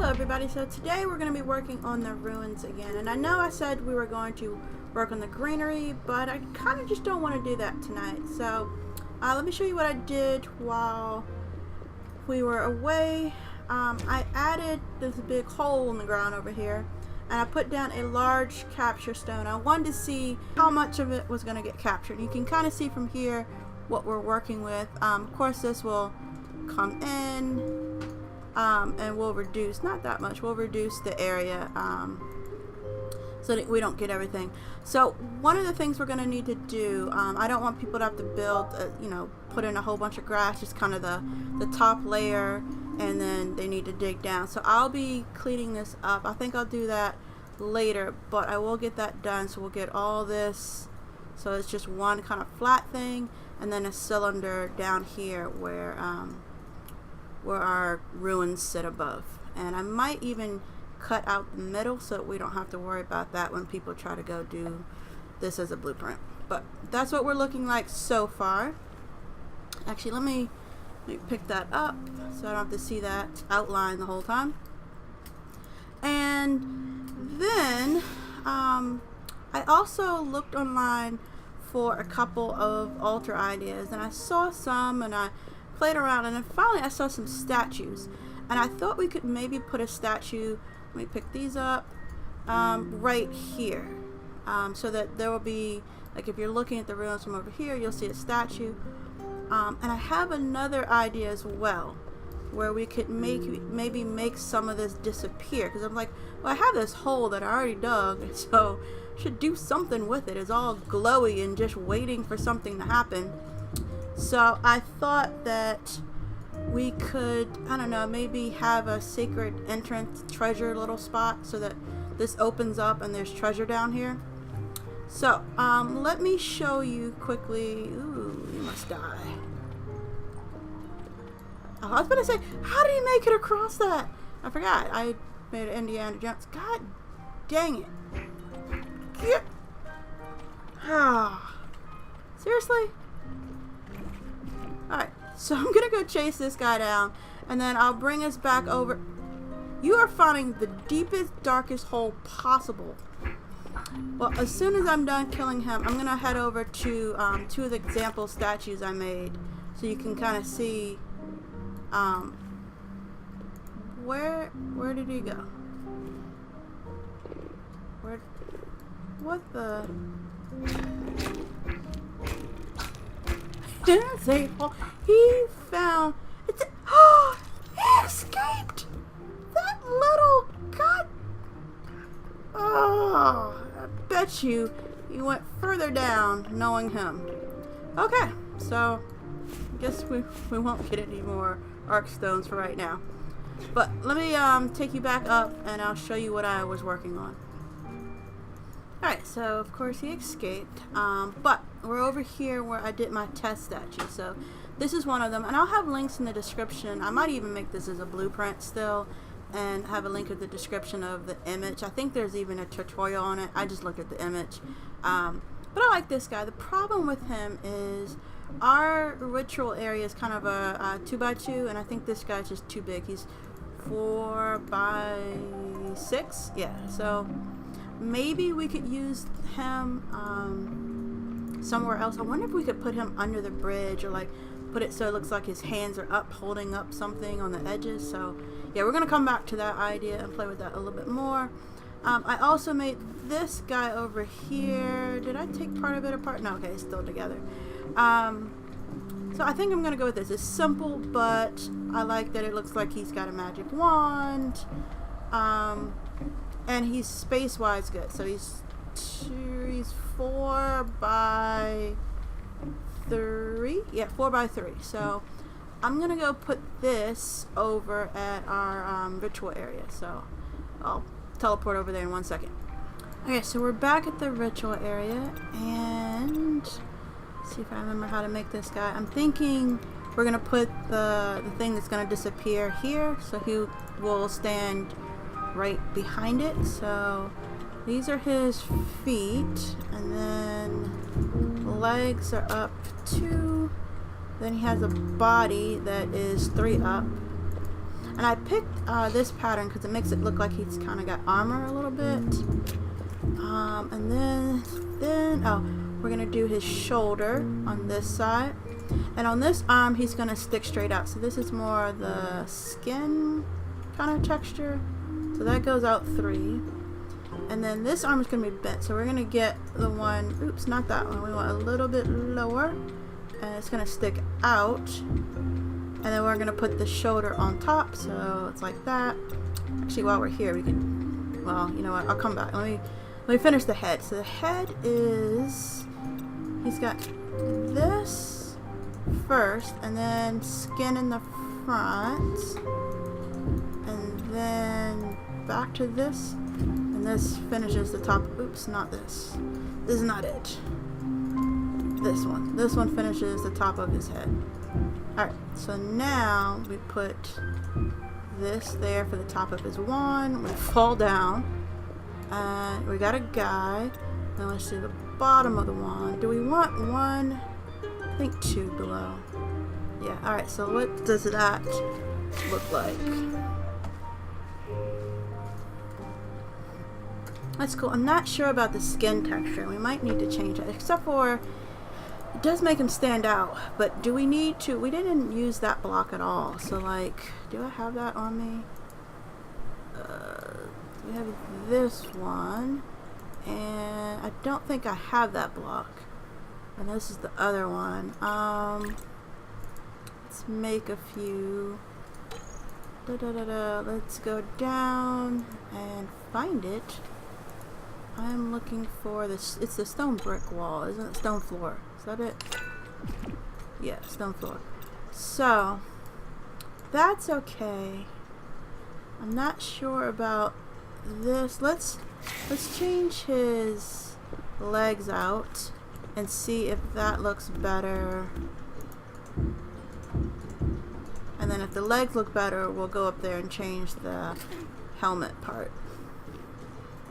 Hello everybody, so today we're going to be working on the ruins again, and I know I said we were going to work on the greenery, but I kind of just don't want to do that tonight. So let me show you what I did while we were away. I added this big hole in the ground over here, and I put down a large capture stone. I wanted to see how much of it was going to get captured. You can kind of see from here what we're working with. Of course this will come in. And we'll reduce, not that much, we'll reduce the area so that we don't get everything. So one of the things we're going to need to do, I don't want people to have to build, put in a whole bunch of grass, just kind of the top layer, and then they need to dig down. So I'll be cleaning this up. I think I'll do that later, but I will get that done. So we'll get all this, so it's just one kind of flat thing, and then a cylinder down here where our ruins sit above. And I might even cut out the middle so that we don't have to worry about that when people try to go do this as a blueprint. But that's what we're looking like so far. Actually, let me pick that up so I don't have to see that outline the whole time. And then I also looked online for a couple of altar ideas, and I saw some, and I played around, and then finally I saw some statues, and I thought we could maybe put a statue, let me pick these up, right here, so that there will be, like, if you're looking at the ruins from over here, you'll see a statue. And I have another idea as well, where we could maybe make some of this disappear, because I'm like, well, I have this hole that I already dug, so I should do something with it. It's all glowy and just waiting for something to happen. So I thought that we could, I don't know, maybe have a secret entrance treasure little spot so that this opens up and there's treasure down here. So let me show you quickly. Ooh, you must die. Oh, I was going to say, how did he make it across that? I forgot. I made an Indiana Jones. God dang it. Get. Ah. Seriously? Alright, so I'm gonna go chase this guy down, and then I'll bring us back over. You are finding the deepest, darkest hole possible. Well, as soon as I'm done killing him, I'm gonna head over to two of the example statues I made, so you can kind of see where did he go? What the? He found it's he escaped that little god. Oh, I bet you he went further down knowing him. Okay, so I guess we won't get any more arc stones for right now, but let me take you back up and I'll show you what I was working on. Alright, so of course he escaped, but we're over here where I did my test statue. So this is one of them, and I'll have links in the description. I might even make this as a blueprint still and have a link in the description of the image. I think there's even a tutorial on it. I just looked at the image. But I like this guy. The problem with him is our ritual area is kind of a 2x2, and I think this guy's just too big. He's 4x6. Yeah, so maybe we could use him somewhere else. I wonder if we could put him under the bridge, or like put it so it looks like his hands are up holding up something on the edges. So yeah, we're gonna come back to that idea and play with that a little bit more. I also made this guy over here. Did I take part of it apart? No, okay, it's still together. So I think I'm gonna go with this. It's simple, but I like that it looks like he's got a magic wand. And he's space-wise good. So he's 4x3. Yeah, 4x3. So I'm gonna go put this over at our ritual area. So I'll teleport over there in 1 second. Okay, so we're back at the ritual area, and let's see if I remember how to make this guy. I'm thinking we're gonna put the thing that's gonna disappear here, so he will stand right behind it. So these are his feet, and then legs are up 2. Then he has a body that is 3 up. And I picked this pattern because it makes it look like he's kind of got armor a little bit. And then we're gonna do his shoulder on this side, and on this arm he's gonna stick straight out. So this is more the skin kind of texture. So that goes out 3. And then this arm is going to be bent. So we're going to get the one, oops, not that one. We want a little bit lower. And it's going to stick out. And then we're going to put the shoulder on top. So it's like that. Actually, while we're here, we can, well, you know what? I'll come back. Let me finish the head. So the head is, he's got this first. And then skin in the front. And then back to this. And this finishes the top. Oops, not this. This is not it. This one. This one finishes the top of his head. Alright, so now we put this there for the top of his wand. We fall down. We got a guy. Now let's do the bottom of the wand. Do we want one? I think 2 below. Yeah, alright, so what does that look like? That's cool. I'm not sure about the skin texture. We might need to change it. Except for, it does make him stand out. But do we need to? We didn't use that block at all. So like, do I have that on me? We have this one. And I don't think I have that block. And this is the other one. Let's make a few. Let's go down and find it. I'm looking for this. It's the stone brick wall, isn't it? Stone floor. Is that it? Yeah, stone floor. So that's okay. I'm not sure about this. Let's change his legs out and see if that looks better. And then if the legs look better, we'll go up there and change the helmet part.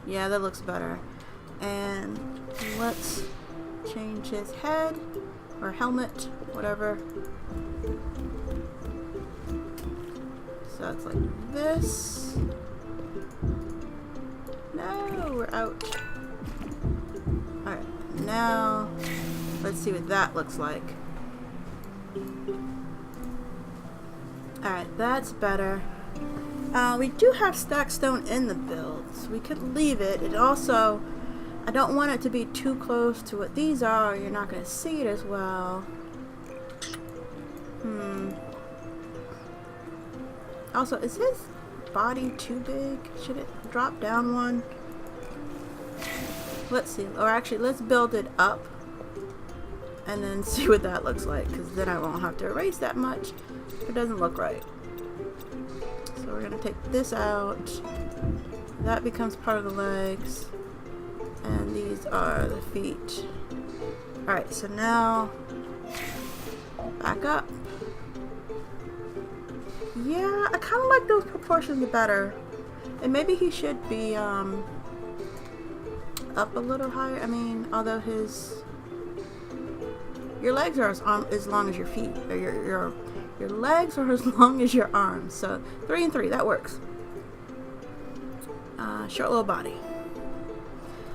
Yeah, that looks better. And let's change his head or helmet, whatever. So it's like this. No, we're out. Alright, now let's see what that looks like. Alright, that's better. We do have stack stone in the build, so we could leave it. It also, I don't want it to be too close to what these are. You're not going to see it as well. Also, is his body too big? Should it drop down one? Let's see. Or actually, let's build it up and then see what that looks like, because then I won't have to erase that much. It doesn't look right. So we're going to take this out. That becomes part of the legs. And these are the feet. Alright, so now back up. Yeah, I kind of like those proportions better. And maybe he should be up a little higher. I mean, although your legs are as long as your feet. Or your legs are as long as your arms. So 3 and 3, that works. Short little body.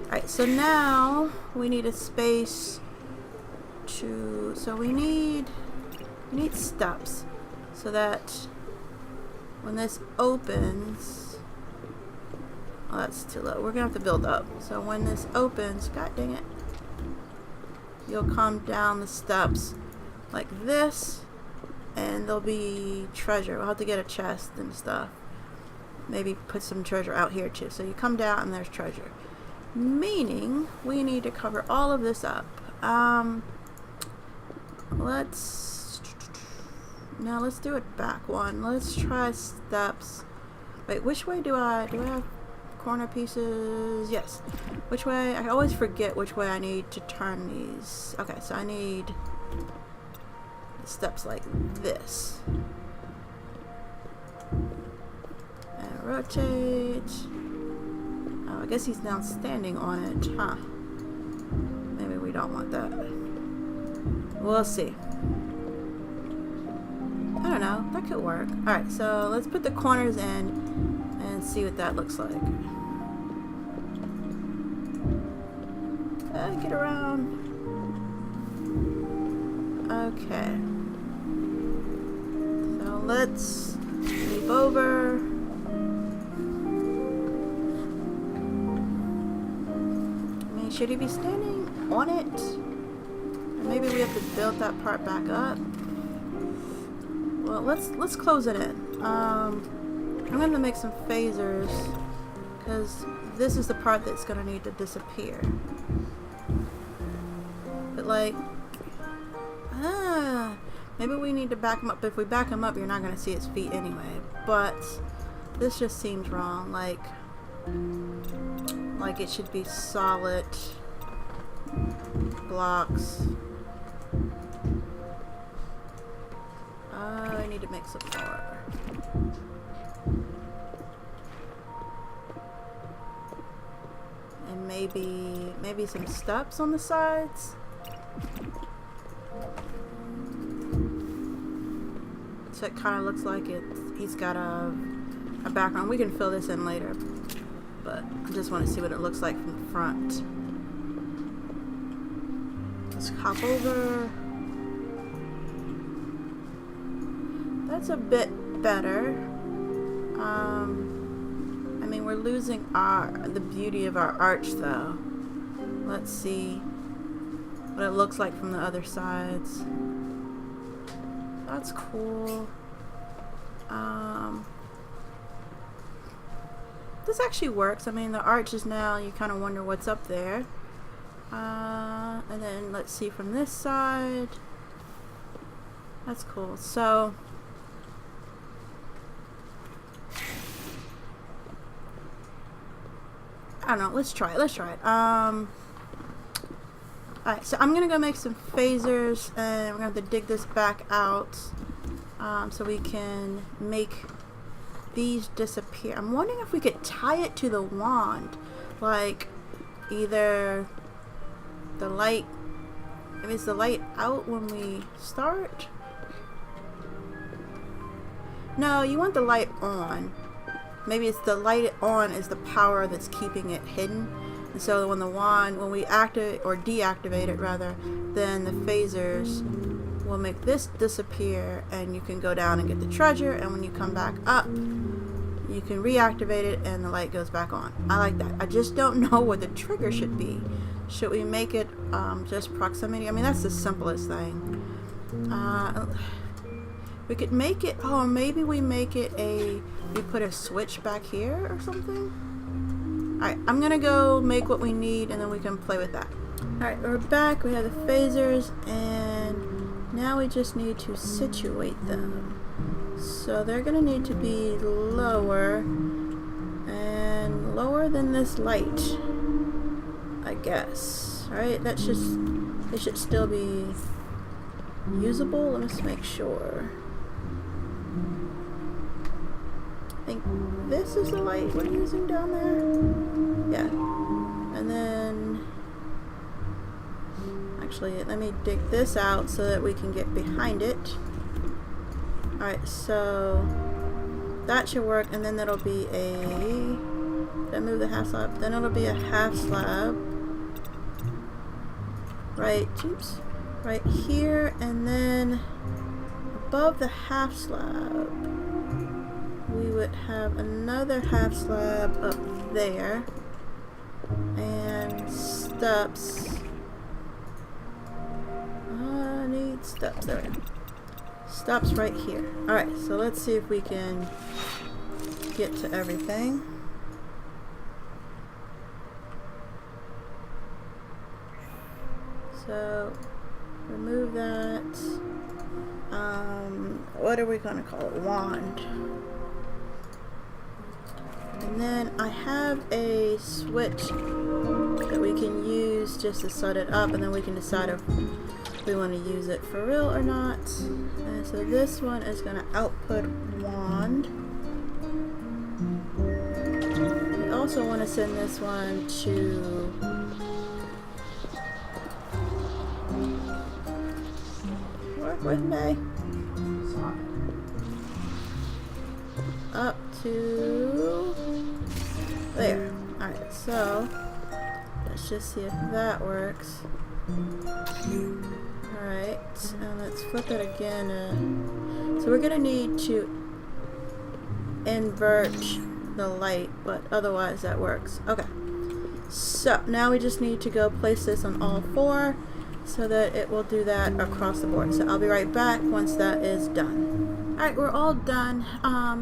Alright, so now we need a space to, so we need steps so that when this opens, oh, that's too low. We're gonna have to build up. So when this opens, god dang it, you'll come down the steps like this, and there'll be treasure. We'll have to get a chest and stuff. Maybe put some treasure out here too. So you come down and there's treasure. Meaning we need to cover all of this up. Let's do it back one. Let's try steps. Wait, which way do I have corner pieces? Yes. Which way? I always forget which way I need to turn these. Okay, so I need steps like this. And rotate. Oh, I guess he's now standing on it, huh? Maybe we don't want that. We'll see. I don't know. That could work. Alright, so let's put the corners in and see what that looks like. Get around. Okay. So let's move over. I mean, should he be standing on it? Or maybe we have to build that part back up. Well, let's close it in. I'm gonna make some phasers because this is the part that's gonna need to disappear. But like, maybe we need to back him up. If we back him up, you're not gonna see his feet anyway. But this just seems wrong. Like it should be solid blocks. I need to make some more. And maybe some steps on the sides. So it kind of looks like he's got a background. We can fill this in later, but I just want to see what it looks like from the front. Let's hop over. That's a bit better. I mean, we're losing the beauty of our arch though. Let's see what it looks like from the other sides. That's cool. This actually works. I mean, the arch is now, you kind of wonder what's up there. And then let's see from this side. That's cool. So I don't know. Let's try it. Alright, so I'm gonna go make some phasers, and we're gonna have to dig this back out so we can make these disappear. I'm wondering if we could tie it to the wand, like either the light. I mean, is the light out when we start? No, you want the light on. Maybe it's the light on is the power that's keeping it hidden. And so when we activate or deactivate it rather, then the phasers will make this disappear and you can go down and get the treasure, and when you come back up, you can reactivate it and the light goes back on. I like that. I just don't know what the trigger should be. Should we make it just proximity? I mean, that's the simplest thing. We could make it, maybe we make it we put a switch back here or something? Alright, I'm gonna go make what we need and then we can play with that. Alright, we're back. We have the phasers and now we just need to situate them. So they're gonna need to be lower and lower than this light, I guess. Alright, it should still be usable. Let me just make sure. I think this is the light we're using down there. Yeah. And then actually let me dig this out so that we can get behind it. Alright, so that should work, and then that'll be did I move the half slab? Then it'll be a half slab. Right here, and then above the half slab we would have another half slab up there and steps. I need steps. There we go. Steps right here. Alright, so let's see if we can get to everything. So remove that. What are we gonna call it? Wand. And then I have a switch that we can use just to set it up, and then we can decide if we want to use it for real or not. And so this one is going to output wand. We also want to send this one to work with me. up to there. Alright, so let's just see if that works. Alright, and let's flip it again. So we're gonna need to invert the light, but otherwise that works. Okay, so now we just need to go place this on all four so that it will do that across the board. So I'll be right back once that is done. Alright, we're all done.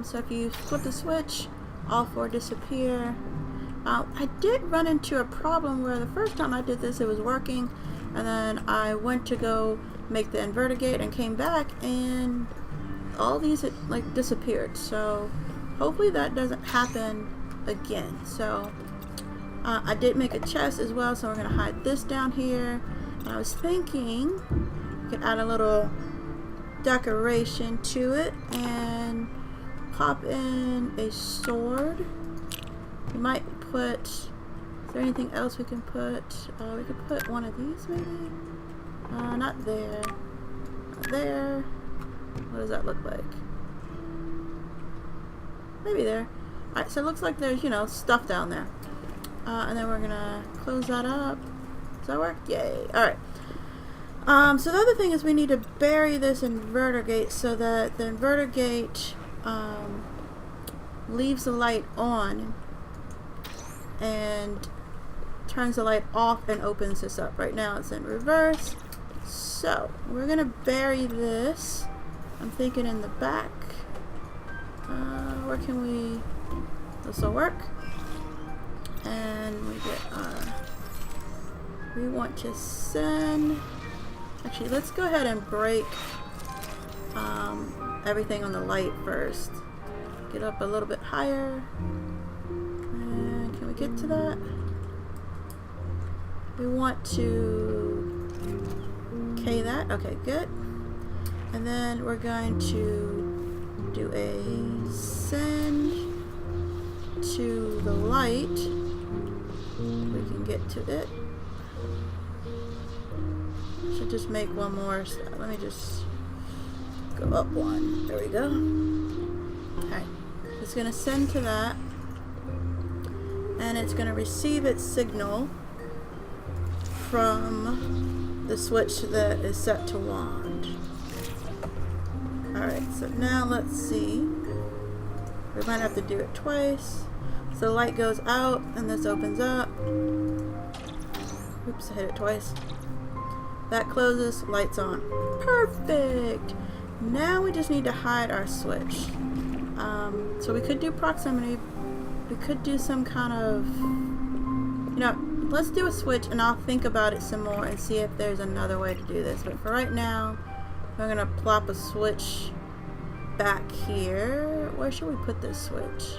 So if you flip the switch, all four disappear. I did run into a problem where the first time I did this it was working, and then I went to go make the inverter gate and came back and all these had like disappeared. So hopefully that doesn't happen again. So I did make a chest as well, so we're gonna hide this down here. And I was thinking we could add a little decoration to it and pop in a sword. We might put, is there anything else we can put? We could put one of these maybe? Not there. Not there. What does that look like? Maybe there. Alright, so it looks like there's, you know, stuff down there. And then we're gonna close that up. Does that work? Yay. Alright. So the other thing is we need to bury this inverter gate so that the inverter gate leaves the light on and turns the light off and opens this up. Right now it's in reverse. So we're gonna bury this. I'm thinking in the back. Where can we? This will work. And we get we want to send. Actually, let's go ahead and break everything on the light first. Get up a little bit higher. And can we get to that? We want to K that. Okay, good. And then we're going to do a send to the light. We can get to it. Should just make one more. So let me just go up one. There we go. Alright. It's going to send to that. And it's going to receive its signal from the switch that is set to wand. Alright, so now let's see. We might have to do it twice. So the light goes out and this opens up. Oops, I hit it twice. That closes, lights on. Perfect! Now we just need to hide our switch. So we could do proximity. We could do some kind of, you know, let's do a switch and I'll think about it some more and see if there's another way to do this. But for right now, we're gonna plop a switch back here. Where should we put this switch?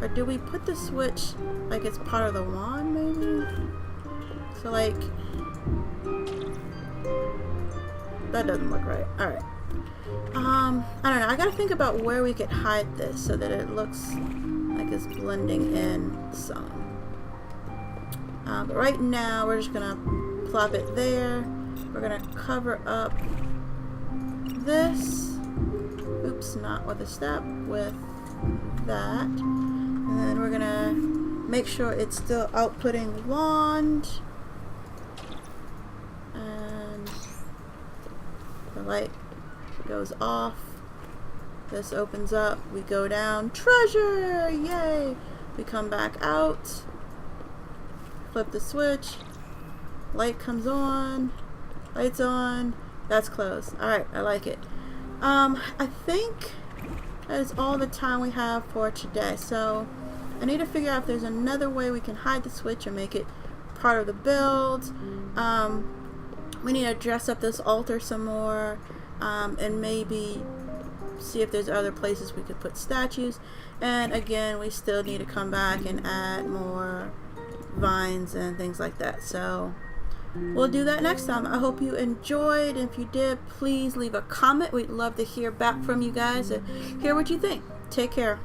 Or do we put the switch like it's part of the wand maybe? So like, that doesn't look right. Alright. I don't know. I gotta think about where we could hide this so that it looks like it's blending in some. But right now we're just gonna plop it there. We're gonna cover up this. Oops, not with a step, with that. And then we're gonna make sure it's still outputting wand. And the light goes off. This opens up. We go down. Treasure! Yay! We come back out. Flip the switch. Light comes on. Lights on. That's closed. Alright, I like it. I think that is all the time we have for today. So I need to figure out if there's another way we can hide the switch or make it part of the build. We need to dress up this altar some more, and maybe see if there's other places we could put statues. And again, we still need to come back and add more vines and things like that. So we'll do that next time. I hope you enjoyed. If you did, please leave a comment. We'd love to hear back from you guys and hear what you think. Take care.